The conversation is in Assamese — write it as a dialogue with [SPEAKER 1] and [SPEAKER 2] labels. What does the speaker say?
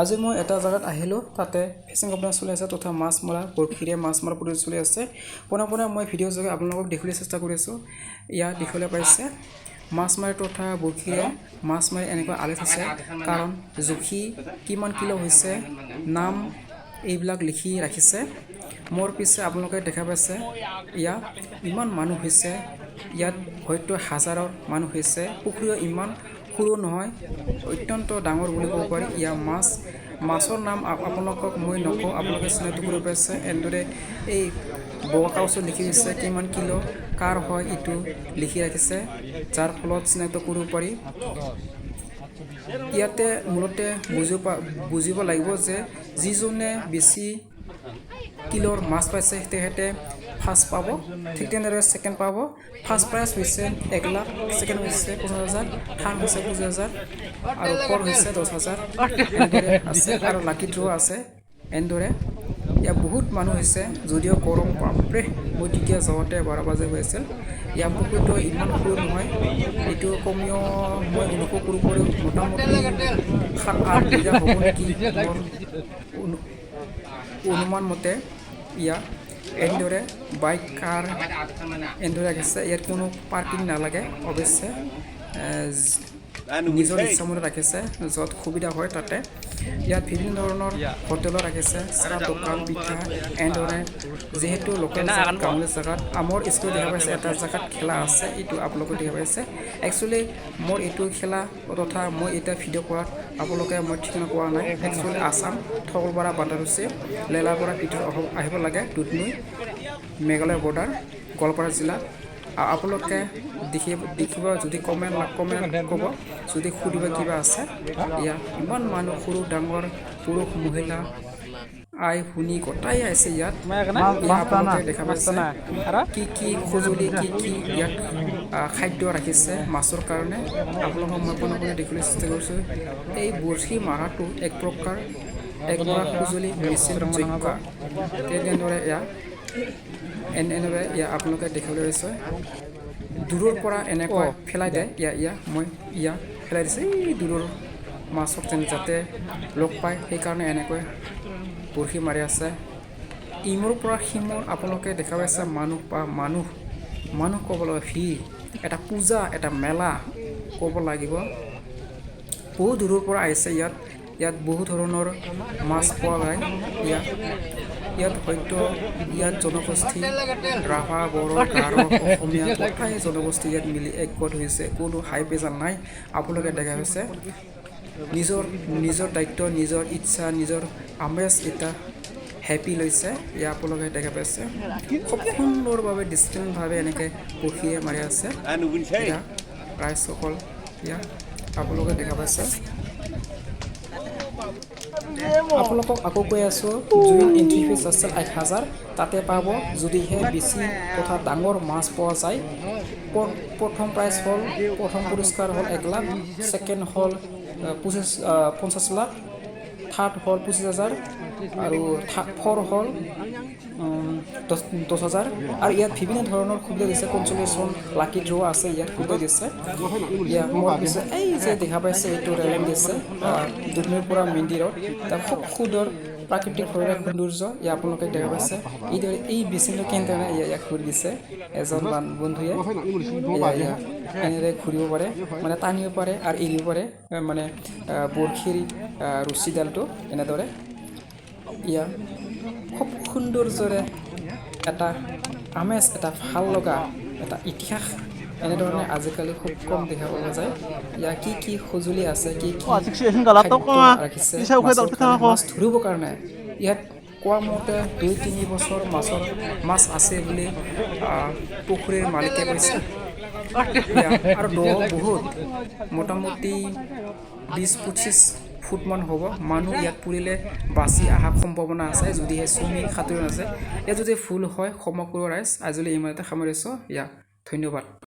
[SPEAKER 1] আজি মই এটা জায়গাত আহিলোঁ তাতে ফিচিং কম্পিটিশ্যন চলি আছে তথা মাছ মৰা বৰশীৰে মাছ মৰা প্ৰতিযোগিতা চলি আছে পোনে মই ভিডিঅ' যোগে আপোনালোকক দেখাবলৈ চেষ্টা কৰি আছোঁ ইয়াত দেখিবলৈ পাইছে মাছ মাৰি তথা বৰশীৰে মাছ মাৰি এনেকৈ আলি আছে কাৰণ জুখি কিমান কিলো হৈছে নাম এইবিলাক লিখি ৰাখিছে মোৰ পিছে আপোনালোকে দেখা পাইছে ইয়াত ইমান মানুহ হৈছে ইয়াত হয়তো হাজাৰৰ মানুহ হৈছে পুখুৰী ইমান সৰু নহয় অত্যন্ত ডাঙৰ বুলি ক'ব পাৰি ইয়াৰ মাছৰ নাম আপোনালোকক মই নকওঁ আপোনালোকে চিনাক্ত কৰিব পাৰিছে এনেদৰে এই বগা কাগজত লিখি দিছে কিমান কিলো কাৰ হয় এইটো লিখি ৰাখিছে যাৰ ফলত চিনাক্ত কৰিব পাৰি ইয়াতে মূলতে বুজিব লাগিব যে যিজনে বেছি কিলোৰ মাছ পাইছে তেখেতে ফাৰ্ষ্ট পাব ঠিক তেনেদৰে ছেকেণ্ড পাব ফাৰ্ষ্ট প্ৰাইজ হৈছে 1 লাখ ছেকেণ্ড হৈছে 50,000 থাৰ্ড হৈছে 25,000 আৰু ফ'ৰ্থ হৈছে 10,000 এনেদৰে আছে আৰু লাকি ড্ৰ আছে এনেদৰে ইয়াত বহুত মানুহ হৈছে যদিও গৰম বাপৰে মই তেতিয়া যাওঁতে 12 বাজি হৈ আছিল ইয়াৰ পুখুৰীটো ইমান সৰু নহয় এইটো কমেও মই অনুভৱ কৰিব পাৰোঁ মোটামুটি 7-8 বিঘা হ'ব নেকি অনুমান মতে ইয়াত এনেদৰে বাইক কাৰ এনেদৰে ৰাখিছে ইয়াত কোনো পাৰ্কিং নালাগে অৱশ্যে নিজৰ ইচ্ছামতে ৰাখিছে য'ত সুবিধা হয় তাতে ইয়াত বিভিন্ন ধৰণৰ হোটেলো ৰাখিছে চাহ দোকান পিঠা এনেদৰে যিহেতু লোকেল গাঁৱলীয়া জেগাত আমাৰ স্কুল দেখা পাইছে এটা জেগাত খেলা আছে এইটো আপোনালোকে দেখা পাইছে একচুৱেলি মোৰ এইটো খেলা তথা মই এতিয়া ভিডিঅ' কৰাত আপোনালোকে মই ঠিকনা পোৱা নাই একচুৱেলি আছাম থগলপাৰা বান্দাৰুচি লেলাৰ পৰা ভিতৰত আহিব লাগে দুধনৈ মেঘালয় বৰ্ডাৰ গোৱালপাৰা জিলা আপোনালোকে দেখিব যদি কমেণ্ট ক'ব যদি সুধিব কিবা আছে ইয়াত ইমান মানুহ সৰু ডাঙৰ পুৰুষ মহিলা আই শুনি গোটাই আছে ইয়াত আপোনালোকে দেখা পাইছে কি সঁজুলি কি ইয়াত খাদ্য ৰাখিছে মাছৰ কাৰণে আপোনালোকক মই পোনে দেখিবলৈ চেষ্টা কৰিছোঁ এই বৰশী মাৰাটো এক প্ৰকাৰ সঁজুলি মেচিন যোগ্য তেনেদৰে এনেদৰে আপোনালোকে দেখিবলৈ পাইছে দূৰৰ পৰা এনেকৈ পেলাই দিয়ে মই পেলাই দিছে এই দূৰৰ মাছক যাতে লগ পায় সেইকাৰণে এনেকৈ বৰশী মাৰি আছে ইমূৰ পৰা সিমূৰ আপোনালোকে দেখা পাইছে মানুহ ক'ব লাগিব ভিৰ এটা পূজা এটা মেলা ক'ব লাগিব বহু দূৰৰ পৰা আহিছে ইয়াত বহু ধৰণৰ মাছ পোৱা যায় ইয়াত হয়তো ইয়াত জনগোষ্ঠী ৰাভা বড়ো গাৰো অসমীয়া গোটেই জনগোষ্ঠী ইয়াত মিলি একগোট হৈছে কোনো হাই প্ৰেছাৰ নাই আপোনালোকে দেখা পাইছে নিজৰ দায়িত্ব নিজৰ ইচ্ছা নিজৰ আমেজ এটা হেপী লৈছে ইয়াত আপোনালোকে দেখা পাইছে খুব সুন্দৰভাৱে ডিচিপ্লিনভাৱে এনেকৈ বৰশীৰে মাৰি আছে ৰাইজসকল ইয়াত আপোনালোকে দেখা পাইছে আপোনালোকক আকৌ কৈ আছোঁ জুইন এণ্ট্ৰি ফিজ আছে 1,000 তাতে পাব যদিহে বেছি তথা ডাঙৰ মাছ পোৱা যায় প্ৰথম প্ৰাইজ হ'ল প্ৰথম পুৰস্কাৰ হ'ল 1 লাখ ছেকেণ্ড হ'ল 50 লাখ থাৰ্ড হ'ল 25,000 আৰু ফ'ৰ হ'ল 10,000 আৰু ইয়াত বিভিন্ন ধৰণৰ সুবিধা দিছে কনচলেশ্যন লাকি ড্ৰ আছে ইয়াত সুবিধা দিছে ইয়াত মোৰ পিছত এই যে দেখা পাইছে এইটো ৰেলেন দিছে দুধনৈৰ পৰা মন্দিৰত তাত খুব সুন্দৰ প্ৰাকৃতিক পৰিৱেশ সৌন্দৰ্য ইয়াত আপোনালোকে দেখা পাইছে এইদৰে এই বেচিনটো কেনেদৰে ইয়াক ঘূৰি দিছে এজন বন্ধুৱে এনেদৰে ঘূৰিব পাৰে মানে টানিব পাৰে আৰু এৰিব পাৰে মানে বৰশীৰ ৰছীডালটো এনেদৰে ইয়াত খুব সৌন্দৰ্যৰে এটা আমেজ এটা ভাল লগা এটা ইতিহাস এনেধৰণে আজিকালি খুব কম দেখা পোৱা যায় ইয়াৰ কি সঁজুলি আছে কি ৰাখিছে মাছ ধৰিবৰ কাৰণে ইয়াত কোৱা মতে 2-3 বছৰ মাছ আছে বুলি পুখুৰীৰ মালিকে কৈছে আৰু দ বহুত মোটামুটি 20-25 ফুটমান হ'ব মানুহ ইয়াত পৰিলে বাচি অহা সম্ভাৱনা আছে যদিহে চুইমিং সাঁতুৰি আছে ইয়াত যদি ভুল হয় ক্ষমা কৰিব ৰাইজ আজিলৈ ইমানতে সামৰিছোঁ ধন্যবাদ।